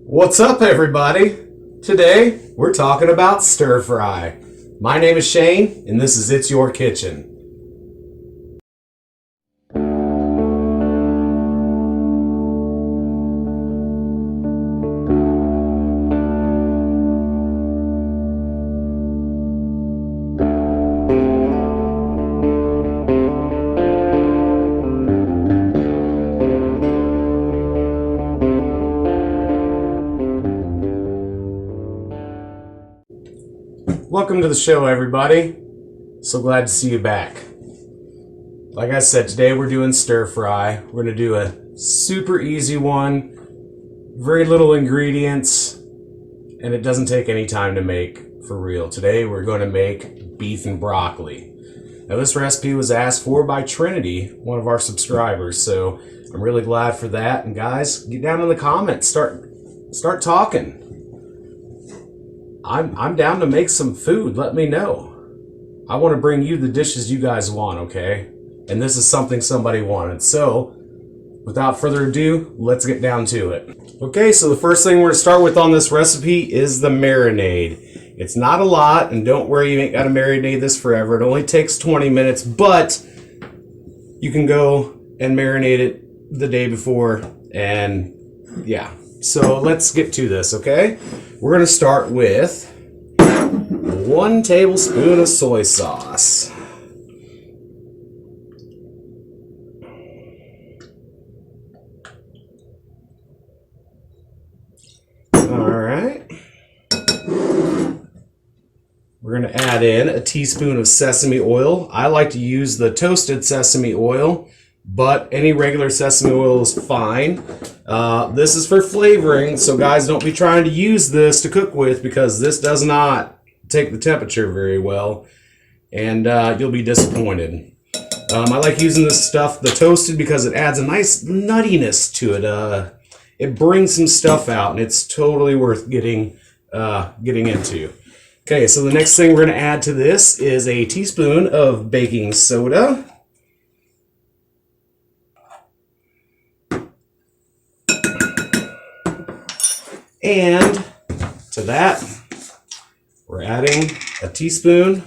What's up, everybody? Today, we're talking about stir fry. My name is Shane, and this is It's Your Kitchen. Welcome to the show, everybody. So glad to see you back. Like I said, today we're doing stir fry. We're going to do a super easy one, very little ingredients, and it doesn't take any time to make for real. Today we're going to make beef and broccoli. Now this recipe was asked for by Trinity, one of our subscribers, so I'm really glad for that. And guys, get down in the comments, start talking. I'm down to make some food. Let me know. I want to bring you the dishes you guys want, okay? And this is something somebody wanted. So, without further ado, let's get down to it. Okay, so the first thing we're going to start with on this recipe is the marinade. It's not a lot, and don't worry, you ain't got to marinate this forever. It only takes 20 minutes, but you can go and marinate it the day before, and yeah. So let's get to this, okay? We're going to start with 1 tablespoon of soy sauce. All right. We're going to add in a teaspoon of sesame oil. I like to use the toasted sesame oil, but any regular sesame oil is fine. This is for flavoring, so guys, don't be trying to use this to cook with because this does not take the temperature very well, and you'll be disappointed. I like using this stuff, the toasted, because it adds a nice nuttiness to it. It brings some stuff out, and it's totally worth getting into. Okay, so the next thing we're going to add to this is a teaspoon of baking soda. And to that, we're adding a teaspoon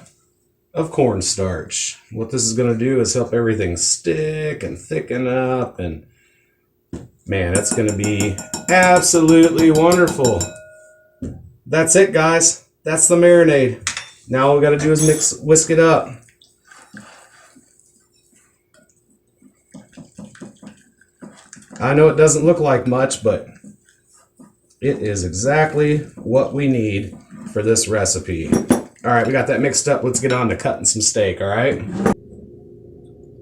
of cornstarch. What this is going to do is help everything stick and thicken up, and man, it's going to be absolutely wonderful. That's it, guys. That's the marinade. Now all we got to do is whisk it up. I know it doesn't look like much, but it is exactly what we need for this recipe. All right, we got that mixed up. Let's get on to cutting some steak, all right?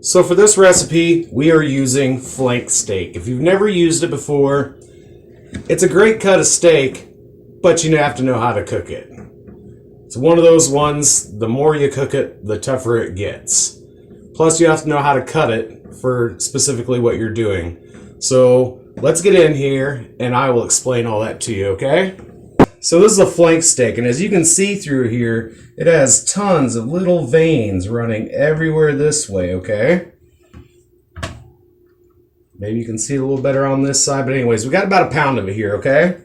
So for this recipe, we are using flank steak. If you've never used it before, it's a great cut of steak, but you have to know how to cook it. It's one of those ones, the more you cook it, the tougher it gets. Plus, you have to know how to cut it for specifically what you're doing. So let's get in here and I will explain all that to you, okay? So this is a flank steak, and as you can see through here, it has tons of little veins running everywhere this way, okay? Maybe you can see it a little better on this side, but anyways, we got about 1 pound of it here, okay?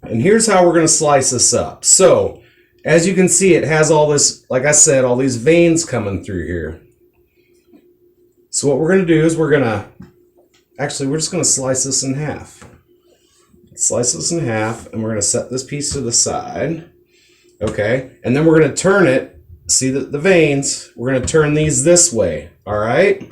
And here's how we're gonna slice this up. So, as you can see, it has all this, like I said, all these veins coming through here. So what we're gonna do is we're just going to slice this in half. Slice this in half, and we're going to set this piece to the side. Okay, and then we're going to turn it. See the veins? We're going to turn these this way, all right?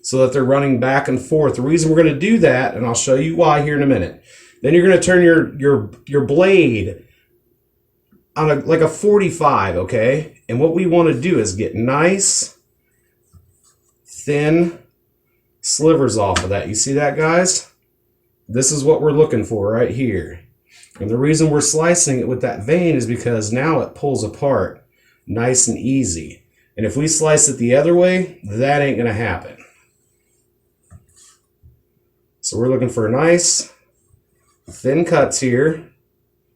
So that they're running back and forth. The reason we're going to do that, and I'll show you why here in a minute. Then you're going to turn your blade on like a 45, okay? And what we want to do is get nice, thin slivers off of that. You see that, guys? This is what we're looking for right here. And the reason we're slicing it with that vein is because now it pulls apart nice and easy. And if we slice it the other way, that ain't gonna happen. So we're looking for nice thin cuts here.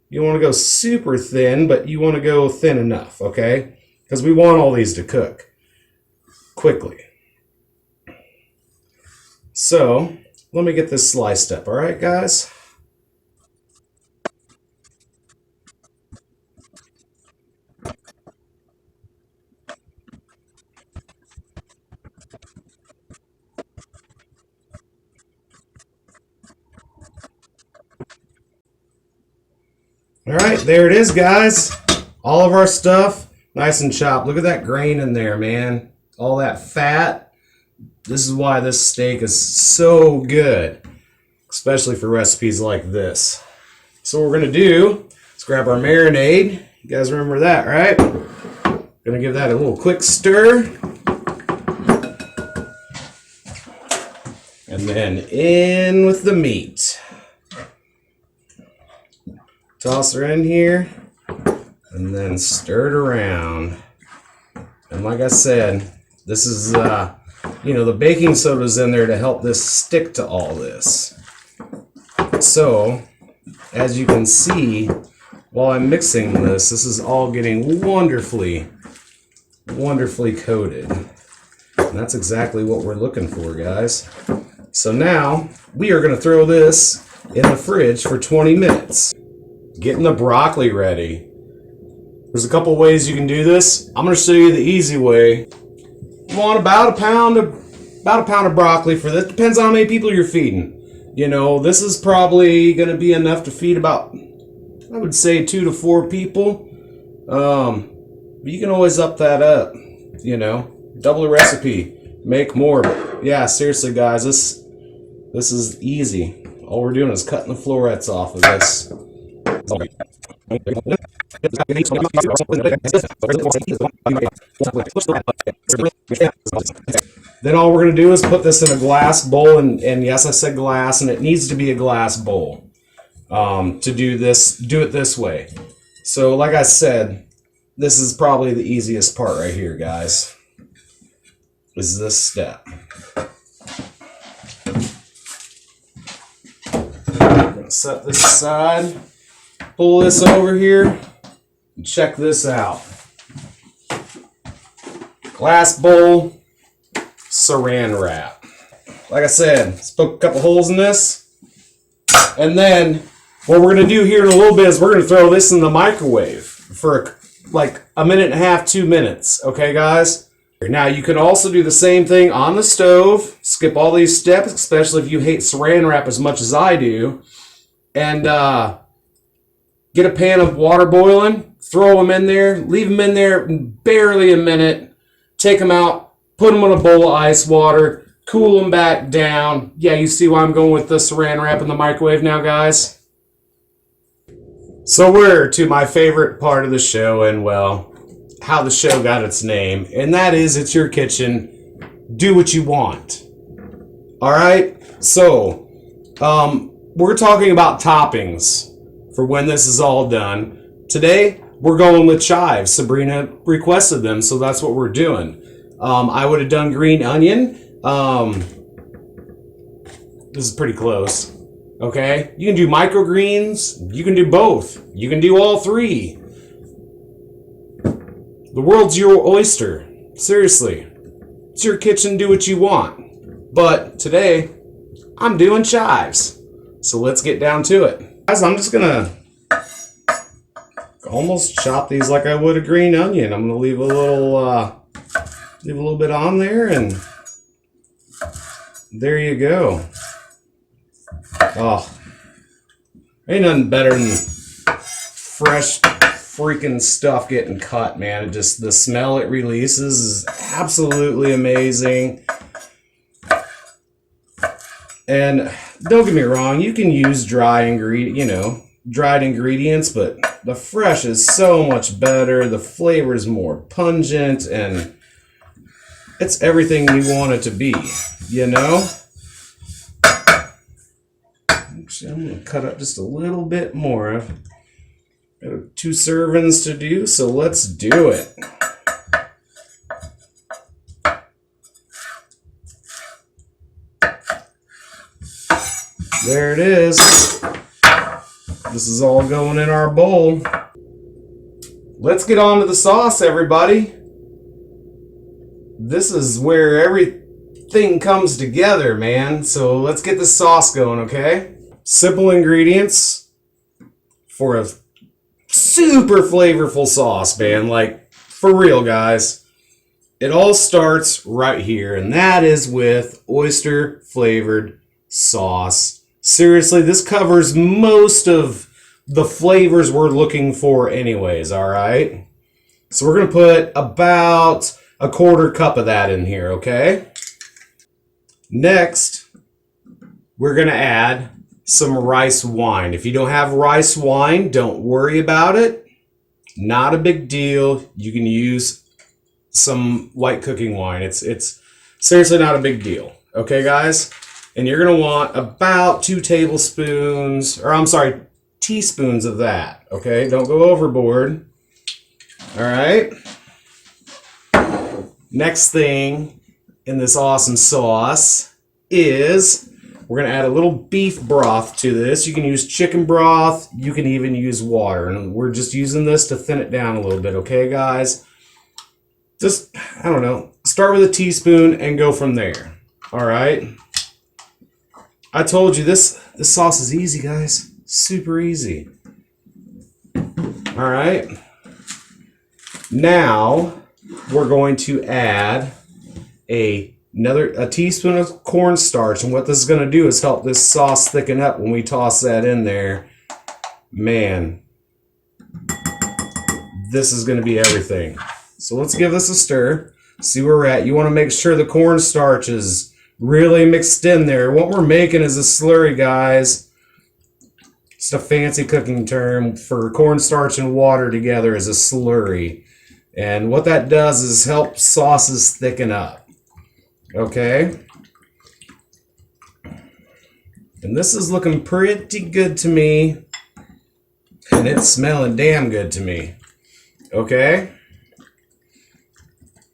You don't want to go super thin, but you want to go thin enough, okay? Because we want all these to cook quickly. So let me get this sliced up, all right, guys? All right, there it is, guys. All of our stuff nice and chopped. Look at that grain in there, man. All that fat. This is why this steak is so good, especially for recipes like this. So what we're going to do is grab our marinade. You guys remember that, right? Going to give that a little quick stir. And then in with the meat. Toss her in here and then stir it around. And like I said, this is, the baking soda's in there to help this stick to all this. So, as you can see, while I'm mixing this is all getting wonderfully coated. And that's exactly what we're looking for, guys. So now, we are going to throw this in the fridge for 20 minutes. Getting the broccoli ready. There's a couple ways you can do this. I'm going to show you the easy way. You want about a pound of broccoli for this. Depends on how many people you're feeding. You know, this is probably going to be enough to feed about, I would say, 2 to 4 people. But you can always up that up. You know, double the recipe, make more. But yeah, seriously, guys, this is easy. All we're doing is cutting the florets off of this. Then all we're going to do is put this in a glass bowl, and yes, I said glass, and it needs to be a glass bowl to do it this way. So like I said, this is probably the easiest part right here, guys, is this step. I'm going to set this aside. Pull this over here and check this out. Glass bowl, saran wrap. Like I said, let's poke a couple holes in this. And then what we're going to do here in a little bit is we're going to throw this in the microwave for like a minute and a half, 2 minutes. Okay, guys? Now you can also do the same thing on the stove. Skip all these steps, especially if you hate saran wrap as much as I do. And get a pan of water boiling, throw them in there, leave them in there barely a minute, take them out, put them in a bowl of ice water, cool them back down. Yeah, you see why I'm going with the saran wrap in the microwave now, guys? So we're to my favorite part of the show, and well, how the show got its name, and that is it's your kitchen. Do what you want. All right? So, we're talking about toppings for when this is all done. Today, we're going with chives. Sabrina requested them, so that's what we're doing. I would have done green onion. This is pretty close. Okay? You can do microgreens. You can do both. You can do all three. The world's your oyster. Seriously. It's your kitchen, do what you want. But today, I'm doing chives. So let's get down to it. Guys, I'm just gonna almost chop these like I would a green onion. I'm gonna leave a little bit on there, and there you go. Oh, ain't nothing better than fresh freaking stuff getting cut, man. It just, the smell it releases is absolutely amazing. And don't get me wrong, you can use dried ingredients, but the fresh is so much better. The flavor is more pungent, and it's everything you want it to be, you know? Actually, I'm going to cut up just a little bit more. I've got 2 servings to do, so let's do it. There it is. This is all going in our bowl. Let's get on to the sauce, everybody. This is where everything comes together, man. So let's get the sauce going, okay? Simple ingredients for a super flavorful sauce, man. Like, for real, guys. It all starts right here, and that is with oyster flavored sauce. Seriously, this covers most of the flavors we're looking for anyways, all right? So we're going to put about a 1/4 cup of that in here, okay? Next, we're going to add some rice wine. If you don't have rice wine, don't worry about it. Not a big deal. You can use some white cooking wine. It's seriously not a big deal. Okay, guys? And you're going to want about 2 tablespoons, or I'm sorry, teaspoons of that. Okay? Don't go overboard. All right? Next thing in this awesome sauce is we're going to add a little beef broth to this. You can use chicken broth. You can even use water. And we're just using this to thin it down a little bit. Okay, guys? Just, I don't know, start with a teaspoon and go from there. All right? I told you this sauce is easy, guys. Super easy. All right? Now, we're going to add a teaspoon of cornstarch, and what this is going to do is help this sauce thicken up when we toss that in there. Man, this is going to be everything. So let's give this a stir, see where we're at. You want to make sure the cornstarch is really mixed in there. What we're making is a slurry, guys. It's a fancy cooking term for cornstarch and water together is a slurry. And what that does is help sauces thicken up. Okay? And this is looking pretty good to me. And it's smelling damn good to me. Okay?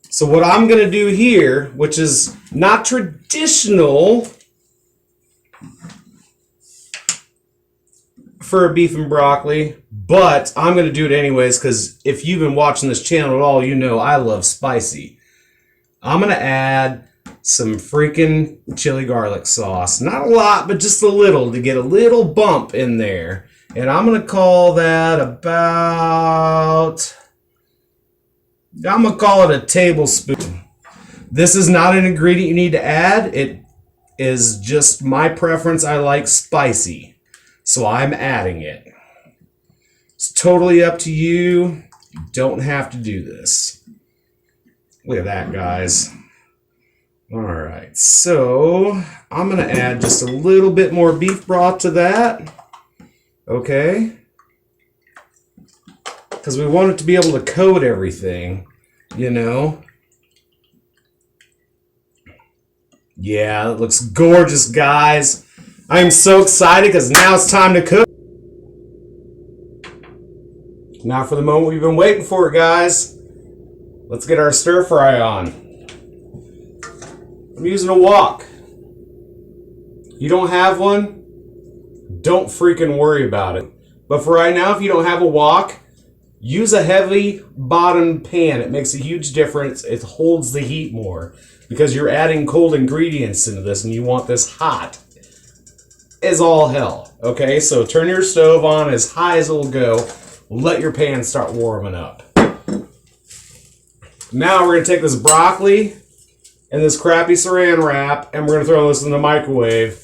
So what I'm going to do here, which is not traditional for a beef and broccoli, but I'm going to do it anyways because if you've been watching this channel at all, you know I love spicy. I'm going to add some freaking chili garlic sauce. Not a lot, but just a little to get a little bump in there. And I'm going to call that about... I'm going to call it a tablespoon. This is not an ingredient you need to add. It is just my preference. I like spicy. So I'm adding it. It's totally up to you. You don't have to do this. Look at that, guys. All right. So I'm going to add just a little bit more beef broth to that. Okay. Because we want it to be able to coat everything, you know. Yeah, it looks gorgeous, guys. I'm so excited because now it's time to cook. Now for the moment we've been waiting for, guys. Let's get our stir fry on. I'm using a wok. You don't have one? Don't freaking worry about it. But for right now, if you don't have a wok, use a heavy bottom pan. It makes a huge difference. It holds the heat more because you're adding cold ingredients into this and you want this hot as all hell. Okay, so turn your stove on as high as it'll go. Let your pan start warming up. Now we're going to take this broccoli and this crappy saran wrap and we're going to throw this in the microwave.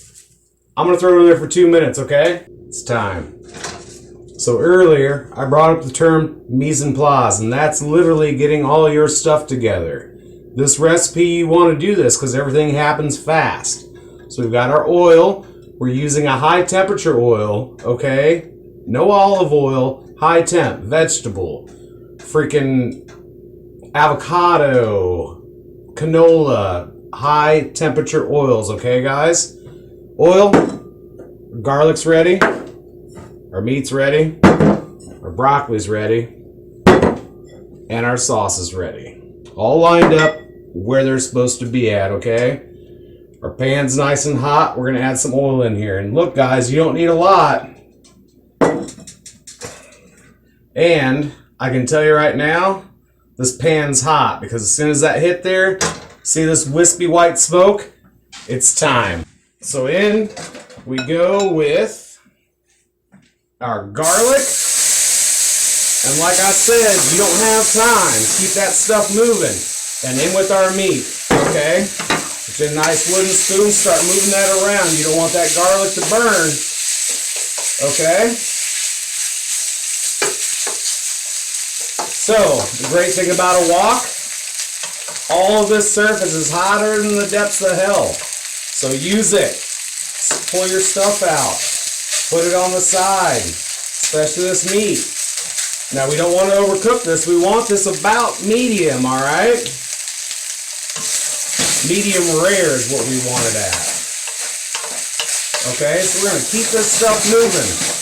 I'm going to throw it in there for 2 minutes, okay? It's time. So earlier, I brought up the term mise en place, and that's literally getting all your stuff together. This recipe, you want to do this because everything happens fast. So we've got our oil. We're using a high temperature oil, okay? No olive oil, high temp, vegetable, freaking avocado, canola, high temperature oils, okay, guys? Oil, garlic's ready. Our meat's ready, our broccoli's ready, and our sauce is ready. All lined up where they're supposed to be at, okay? Our pan's nice and hot. We're going to add some oil in here. And look, guys, you don't need a lot. And I can tell you right now, this pan's hot because as soon as that hit there, see this wispy white smoke? It's time. So in we go with our garlic, and like I said, you don't have time. Keep that stuff moving. And in with our meat, okay? With a nice wooden spoon, start moving that around. You don't want that garlic to burn, okay? So, the great thing about a wok, all of this surface is hotter than the depths of hell. So use it. Pull your stuff out. Put it on the side, especially this meat. Now we don't want to overcook this. We want this about medium, all right? Medium rare is what we want it at. Okay, so we're going to keep this stuff moving.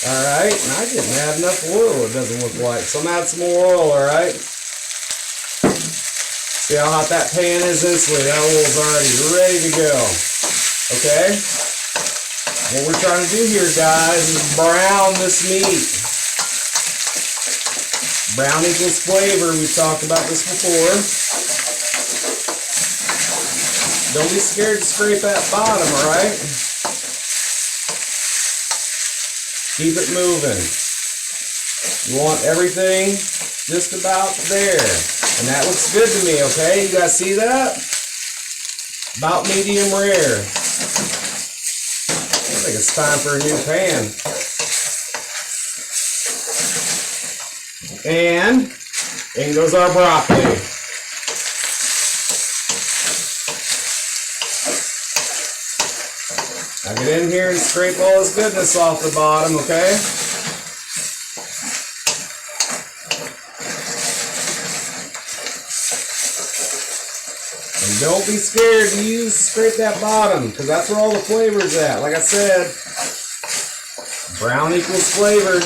All right, and I didn't add enough oil, it doesn't look like. So I'm going to add some more oil, all right? See how hot that pan is instantly? That oil's already ready to go. Okay? What we're trying to do here, guys, is brown this meat. Brown equals flavor. We've talked about this before. Don't be scared to scrape that bottom, alright? Keep it moving. You want everything just about there. And that looks good to me, okay? You guys see that? About medium rare. I think it's time for a new pan. And in goes our broccoli. Now get in here and scrape all this goodness off the bottom, okay? And don't be scared to scrape that bottom, because that's where all the flavor's at. Like I said, brown equals flavor.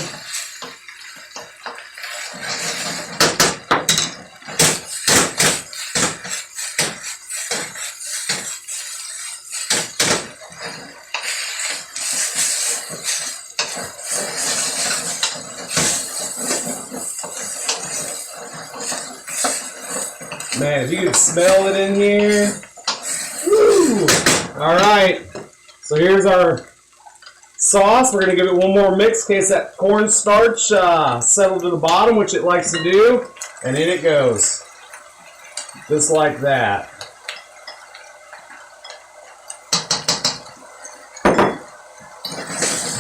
Man, if you could smell it in here. Woo! All right. So here's our sauce. We're going to give it one more mix in case that cornstarch settled to the bottom, which it likes to do. And in it goes. Just like that.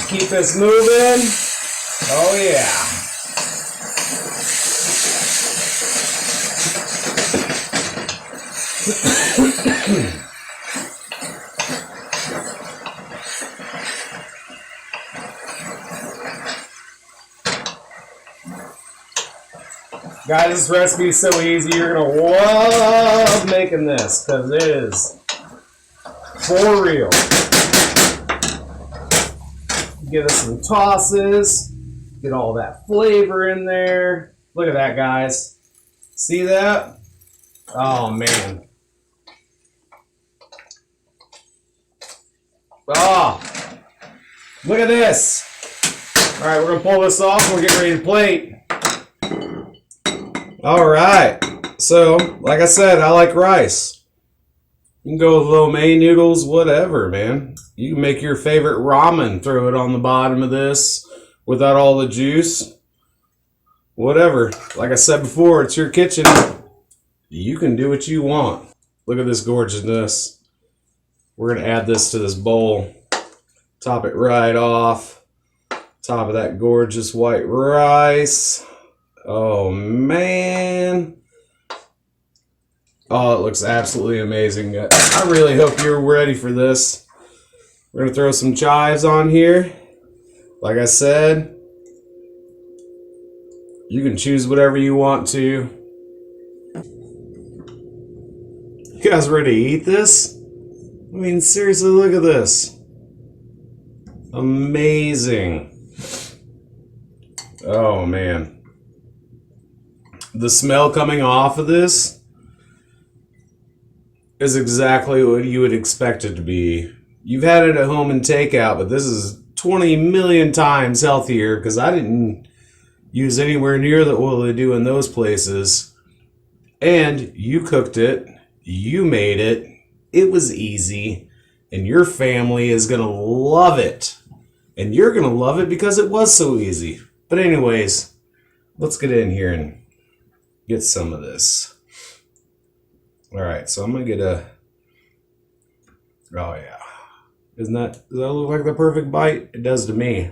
Keep this moving. Oh, yeah. Guys, this recipe is so easy. You're going to love making this because it is for real. Give us some tosses. Get all that flavor in there. Look at that, guys. See that? Oh, man. Oh, look at this. All right, we're going to pull this off and we're getting ready to plate. All right. So, like I said, I like rice. You can go with lo mein noodles, whatever, man. You can make your favorite ramen, throw it on the bottom of this without all the juice. Whatever. Like I said before, it's your kitchen. You can do what you want. Look at this gorgeousness. We're going to add this to this bowl. Top it right off. Top of that gorgeous white rice. Oh, man. Oh, it looks absolutely amazing. I really hope you're ready for this. We're going to throw some chives on here. Like I said, you can choose whatever you want to. You guys ready to eat this? I mean, seriously, look at this. Amazing. Oh, man. The smell coming off of this is exactly what you would expect it to be. You've had it at home in takeout, but this is 20 million times healthier because I didn't use anywhere near the oil they do in those places. And you cooked it. You made it. It was easy. And your family is going to love it. And you're going to love it because it was so easy. But anyways, let's get in here and get some of this. All right, so I'm going to get a... Oh, yeah. Does that look like the perfect bite? It does to me.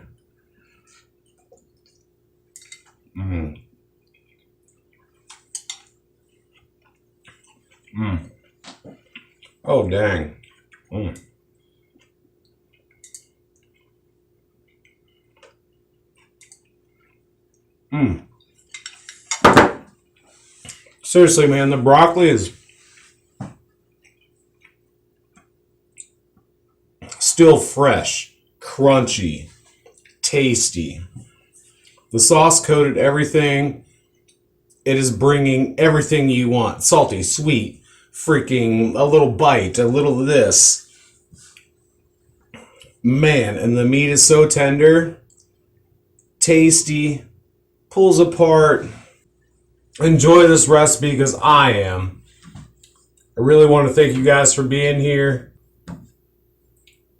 Oh, dang. Mm. Seriously, man, the broccoli is still fresh, crunchy, tasty. The sauce coated everything. It is bringing everything you want. Salty, sweet, freaking a little bite, a little of this. Man, and the meat is so tender, tasty, pulls apart. Enjoy this recipe because I am. I really want to thank you guys for being here.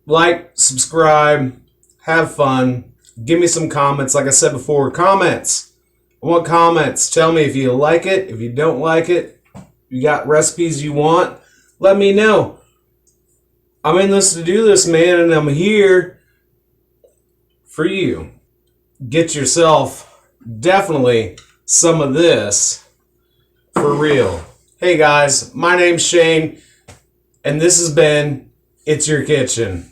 Like, subscribe, have fun. Give me some comments. Like I said before, comments. I want comments. Tell me if you like it, if you don't like it. You got recipes you want, let me know. I'm in this to do this, man, and I'm here for you. Get yourself definitely some of this for real. Hey guys, my name's Shane, and this has been It's Your Kitchen.